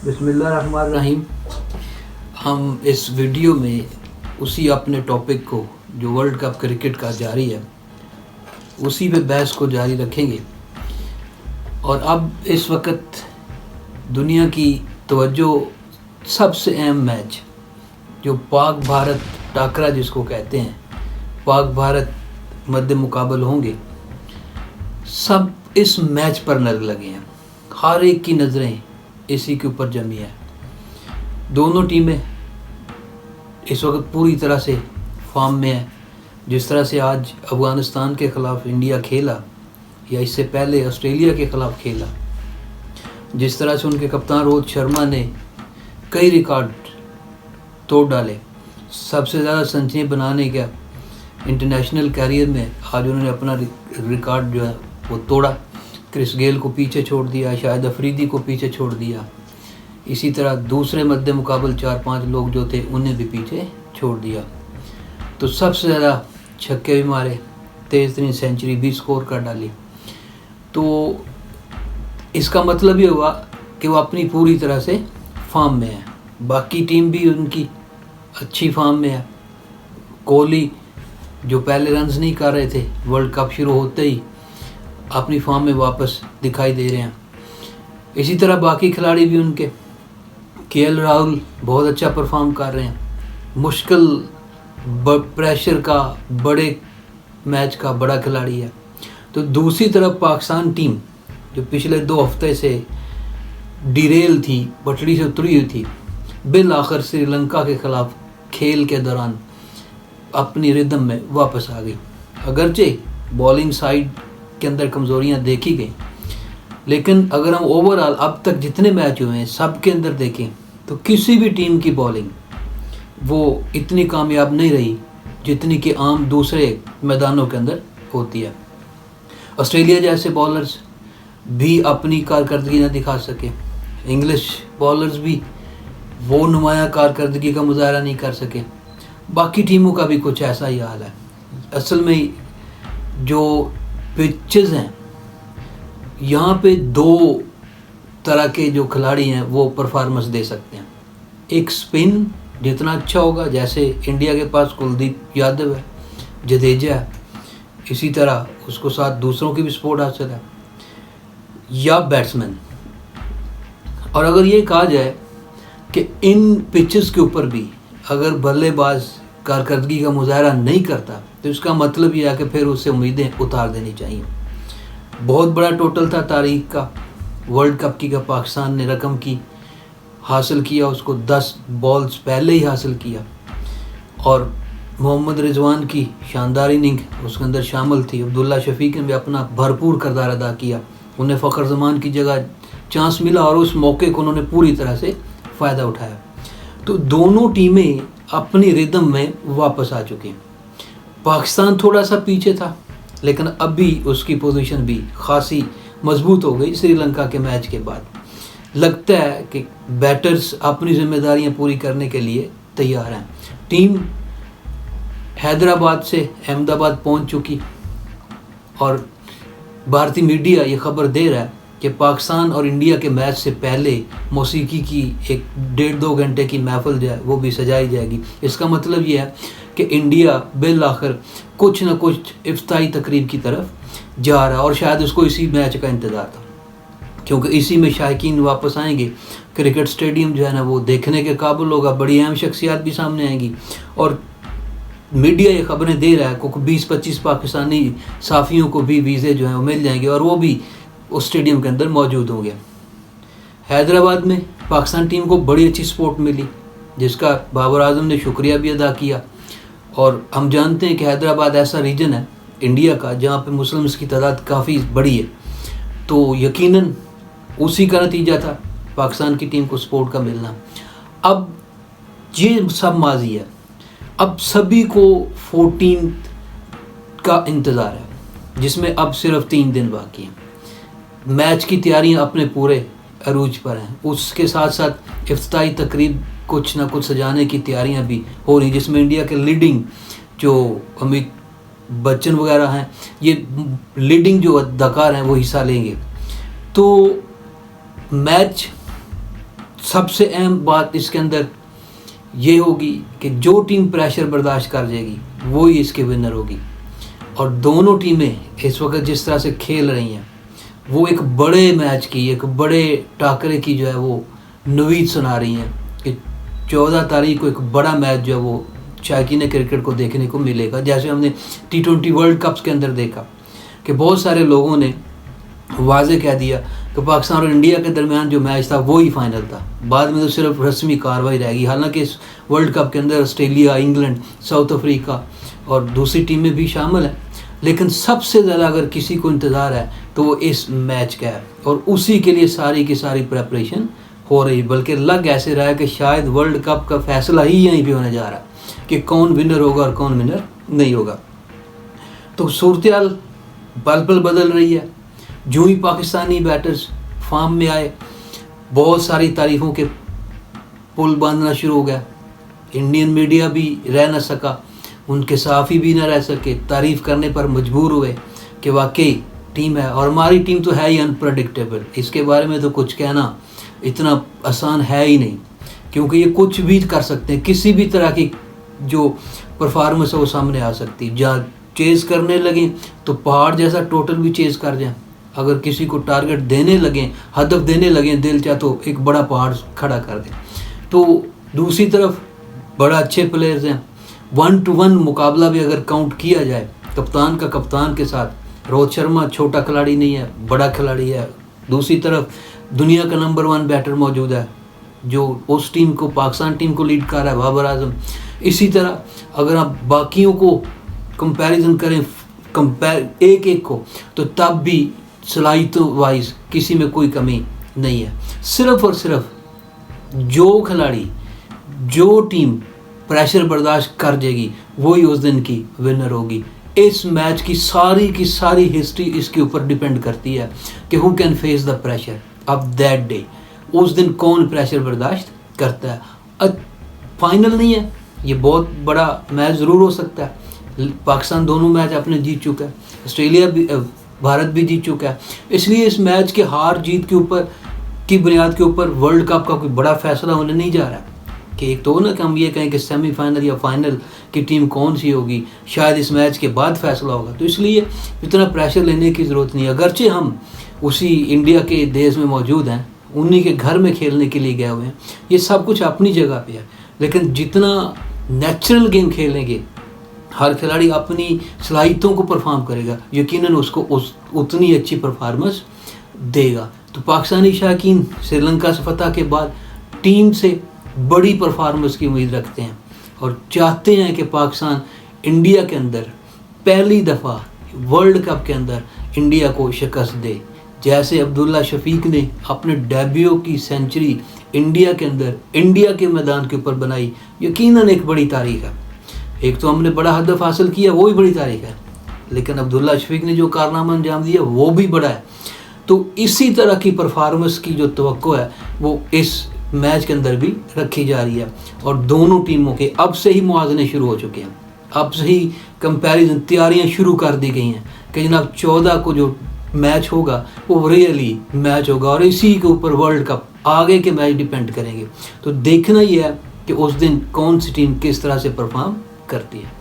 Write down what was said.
बिस्मिल्लाहिर्रहमानिर्रहीम। हम इस वीडियो में उसी अपने टॉपिक को जो वर्ल्ड कप क्रिकेट का जारी है उसी पे बहस को जारी रखेंगे। और अब इस वक्त दुनिया की तवज्जो सबसे अहम मैच जो पाक भारत टाकरा जिसको कहते हैं, पाक भारत मध्य मुकाबल होंगे, सब इस मैच पर नज़र लगे हैं। हर एक की नज़रें इसी के ऊपर जमी है। दोनों टीमें इस वक्त पूरी तरह से फॉर्म में है। जिस तरह से आज अफ़गानिस्तान के ख़िलाफ़ इंडिया खेला या इससे पहले ऑस्ट्रेलिया के ख़िलाफ़ खेला, जिस तरह से उनके कप्तान रोहित शर्मा ने कई रिकॉर्ड तोड़ डाले, सबसे ज़्यादा सेंचुरी बनाने का इंटरनेशनल कैरियर में आज उन्होंने अपना रिकॉर्ड जो है वो तोड़ा। क्रिस गेल को पीछे छोड़ दिया, शाहिद अफरीदी को पीछे छोड़ दिया। इसी तरह दूसरे मध्य मुकाबल 4-5 लोग जो थे उन्हें भी पीछे छोड़ दिया। तो सबसे ज़्यादा छक्के भी मारे, तेज़ तरीन सेंचुरी भी स्कोर कर डाली। तो इसका मतलब ये हुआ कि वो अपनी पूरी तरह से फॉर्म में है। बाकी टीम भी उनकी अच्छी फॉर्म में है। कोहली जो पहले रन्स नहीं कर रहे थे, वर्ल्ड कप शुरू होते ही अपनी फॉर्म में वापस दिखाई दे रहे हैं। इसी तरह बाकी खिलाड़ी भी उनके, केएल राहुल बहुत अच्छा परफॉर्म कर रहे हैं। मुश्किल प्रेशर का बड़े मैच का बड़ा खिलाड़ी है। तो दूसरी तरफ पाकिस्तान टीम जो पिछले 2 हफ्ते से डिरेल थी, पटड़ी से उतरी हुई थी, बिल आखिर श्रीलंका के ख़िलाफ़ खेल के दौरान अपनी रिदम में वापस आ गई। अगरचे बॉलिंग साइड के अंदर कमज़ोरियां देखी गई, लेकिन अगर हम ओवरऑल अब तक जितने मैच हुए हैं सब के अंदर देखें तो किसी भी टीम की बॉलिंग वो इतनी कामयाब नहीं रही जितनी कि आम दूसरे मैदानों के अंदर होती है। ऑस्ट्रेलिया जैसे बॉलर्स भी अपनी कारकर्दगी न दिखा सके, इंग्लिश बॉलर्स भी वो नुमाया कारकर्दगी का मुजाहरा नहीं कर सके। बाकी टीमों का भी कुछ ऐसा ही हाल है। असल में जो पिचेस हैं यहाँ पे 2 तरह के जो खिलाड़ी हैं वो परफॉर्मेंस दे सकते हैं। एक स्पिन जितना अच्छा होगा, जैसे इंडिया के पास कुलदीप यादव है, जडेजा है, इसी तरह उसको साथ दूसरों की भी सपोर्ट हासिल है, या बैट्समैन। और अगर ये कहा जाए कि इन पिचेस के ऊपर भी अगर बल्लेबाज कारकर्दगी का मुजाहरा नहीं करता तो इसका मतलब यह है कि फिर उससे उम्मीदें उतार देनी चाहिए। बहुत बड़ा टोटल था तारीख का वर्ल्ड कप की का पाकिस्तान ने रकम की हासिल किया, उसको 10 बॉल्स पहले ही हासिल किया। और मोहम्मद रिजवान की शानदार इनिंग उसके अंदर शामिल थी। अब्दुल्ला शफीक ने भी अपना भरपूर किरदार अदा किया। उन्हें फ़खर ज़मान की जगह चांस मिला और उस मौके को उन्होंने पूरी तरह से फ़ायदा उठाया। तो दोनों टीमें अपनी रिदम में वापस आ चुकी हैं। पाकिस्तान थोड़ा सा पीछे था, लेकिन अभी उसकी पोजीशन भी खासी मजबूत हो गई श्रीलंका के मैच के बाद। लगता है कि बैटर्स अपनी जिम्मेदारियां पूरी करने के लिए तैयार हैं। टीम हैदराबाद से अहमदाबाद पहुंच चुकी और भारतीय मीडिया ये खबर दे रहा है कि पाकिस्तान और इंडिया के मैच से पहले मौसीकी की एक 1.5-2 घंटे की महफिल जो है वो भी सजाई जाएगी। इसका मतलब ये है कि इंडिया बिल आखिर कुछ न कुछ इफ्ताही तकरीब की तरफ जा रहा है और शायद उसको इसी मैच का इंतज़ार था, क्योंकि इसी में शायकीन वापस आएंगे। क्रिकेट स्टेडियम जो है ना वो देखने के काबिल होगा, बड़ी अहम शख्सियात भी सामने आएंगी और मीडिया ये खबरें दे रहा है कि 20-25 पाकिस्तानी साफ़ियों को भी वीज़े जो हैं वो मिल जाएंगे और वो भी उस स्टेडियम के अंदर मौजूद होंगे। हैदराबाद में पाकिस्तान टीम को बड़ी अच्छी सपोर्ट मिली, जिसका बाबर आजम ने शुक्रिया भी अदा किया। और हम जानते हैं कि हैदराबाद ऐसा रीजन है इंडिया का जहाँ पे मुस्लिम्स की तादाद काफ़ी बड़ी है, तो यकीनन उसी का नतीजा था पाकिस्तान की टीम को सपोर्ट का मिलना। अब ये सब माजी है, अब सभी को 14 का इंतज़ार है, जिसमें अब सिर्फ 3 दिन बाकी हैं। मैच की तैयारियां अपने पूरे अरूज पर हैं, उसके साथ साथ इफ्ताही तकरीब कुछ ना कुछ सजाने की तैयारियां भी हो रही, जिसमें इंडिया के लीडिंग जो अमिताभ बच्चन वगैरह हैं, ये लीडिंग जो अदाकार हैं वो हिस्सा लेंगे। तो मैच सबसे अहम बात इसके अंदर ये होगी कि जो टीम प्रेशर बर्दाश्त कर जाएगी वो ही इसके विनर होगी। और दोनों टीमें इस वक्त जिस तरह से खेल रही हैं वो एक बड़े मैच की, एक बड़े टाकरे की जो है वो नवीद सुना रही हैं कि 14 तारीख को एक बड़ा मैच जो है वो शायकीन क्रिकेट को देखने को मिलेगा। जैसे हमने T20 वर्ल्ड कप्स के अंदर देखा कि बहुत सारे लोगों ने वाजे कह दिया कि पाकिस्तान और इंडिया के दरमियान जो मैच था वो ही फाइनल था, बाद में तो सिर्फ रस्मी कार्रवाई रहेगी। हालांकि इस वर्ल्ड कप के अंदर ऑस्ट्रेलिया, इंग्लैंड, साउथ अफ्रीका और दूसरी टीमें भी शामिल हैं, लेकिन सबसे ज़्यादा अगर किसी को इंतज़ार है तो वो इस मैच का है और उसी के लिए सारी की सारी प्रेपरेशन हो रही। बल्कि लग ऐसे रहा है कि शायद वर्ल्ड कप का फैसला ही यहीं पे होने जा रहा है कि कौन विनर होगा और कौन विनर नहीं होगा। तो सूरत पल पल बदल रही है। जो ही पाकिस्तानी बैटर्स फॉर्म में आए, बहुत सारी तारीफ़ों के पुल बांधना शुरू हो गया। इंडियन मीडिया भी रह न सका, उनके सहाफ़ी भी न रह सके, तारीफ़ करने पर मजबूर हुए कि वाकई टीम है। और हमारी टीम तो है ही अनप्रडिक्टेबल, इसके बारे में तो कुछ कहना इतना आसान है ही नहीं, क्योंकि ये कुछ भी कर सकते हैं। किसी भी तरह की जो परफॉर्मेंस है वो सामने आ सकती है। जहाँ चेज़ करने लगें तो पहाड़ जैसा टोटल भी चेज़ कर जाएं। अगर किसी को टारगेट देने लगें, हदफ देने लगें दिल चाहे तो एक बड़ा पहाड़ खड़ा कर दें। तो दूसरी तरफ बड़ा अच्छे प्लेयर्स हैं। 1-to-1 मुकाबला भी अगर काउंट किया जाए कप्तान का कप्तान के साथ, रोहित शर्मा छोटा खिलाड़ी नहीं है, बड़ा खिलाड़ी है। दूसरी तरफ दुनिया का नंबर 1 बैटर मौजूद है जो उस टीम को, पाकिस्तान टीम को लीड कर रहा है, बाबर आजम। इसी तरह अगर आप बाकियों को कंपैरिजन करें एक एक को, तो तब भी सलाहियतों वाइज किसी में कोई कमी नहीं है। सिर्फ और सिर्फ जो खिलाड़ी, जो टीम प्रेशर बर्दाश्त कर जाएगी वही उस दिन की विनर होगी। इस मैच की सारी हिस्ट्री इसके ऊपर डिपेंड करती है कि who can face the pressure of that day. उस दिन कौन प्रेशर बर्दाश्त करता है। फाइनल नहीं है, ये बहुत बड़ा मैच ज़रूर हो सकता है। पाकिस्तान दोनों मैच अपने जीत चुका है, ऑस्ट्रेलिया भी, भारत भी जीत चुका है। इसलिए इस मैच के हार जीत के ऊपर की बुनियाद के ऊपर वर्ल्ड कप का कोई बड़ा फैसला होने नहीं जा रहा है कि एक तो ना कि हम ये कहें कि सेमीफाइनल या फाइनल की टीम कौन सी होगी, शायद इस मैच के बाद फैसला होगा। तो इसलिए इतना प्रेशर लेने की ज़रूरत नहीं है। अगरचे हम उसी इंडिया के देश में मौजूद हैं, उन्हीं के घर में खेलने के लिए गए हुए हैं, ये सब कुछ अपनी जगह पे है, लेकिन जितना नेचुरल गेम खेलेंगे, हर खिलाड़ी अपनी सलाहियतों को परफॉर्म करेगा, यकीनन उसको उतनी अच्छी परफॉर्मेंस देगा। तो पाकिस्तानी शायकीन श्रीलंका से फतह के बाद टीम से बड़ी परफॉर्मेंस की उम्मीद रखते हैं और चाहते हैं कि पाकिस्तान इंडिया के अंदर पहली दफ़ा वर्ल्ड कप के अंदर इंडिया को शिकस्त दे। जैसे अब्दुल्ला शफीक ने अपने डेब्यू की सेंचुरी इंडिया के अंदर, इंडिया के मैदान के ऊपर बनाई, यकीनन एक बड़ी तारीख है। एक तो हमने बड़ा हदफ हासिल किया, वो भी बड़ी तारीख है, लेकिन अब्दुल्ला शफीक ने जो कारनामा अंजाम दिया वो भी बड़ा है। तो इसी तरह की परफॉर्मेंस की जो तवक्को है वो इस मैच के अंदर भी रखी जा रही है। और दोनों टीमों के अब से ही मुआवजे शुरू हो चुके हैं, अब से ही कंपैरिजन तैयारियां शुरू कर दी गई हैं कि जनाब 14 को जो मैच होगा वो रियली मैच होगा और इसी के ऊपर वर्ल्ड कप आगे के मैच डिपेंड करेंगे। तो देखना ही है कि उस दिन कौन सी टीम किस तरह से परफॉर्म करती है।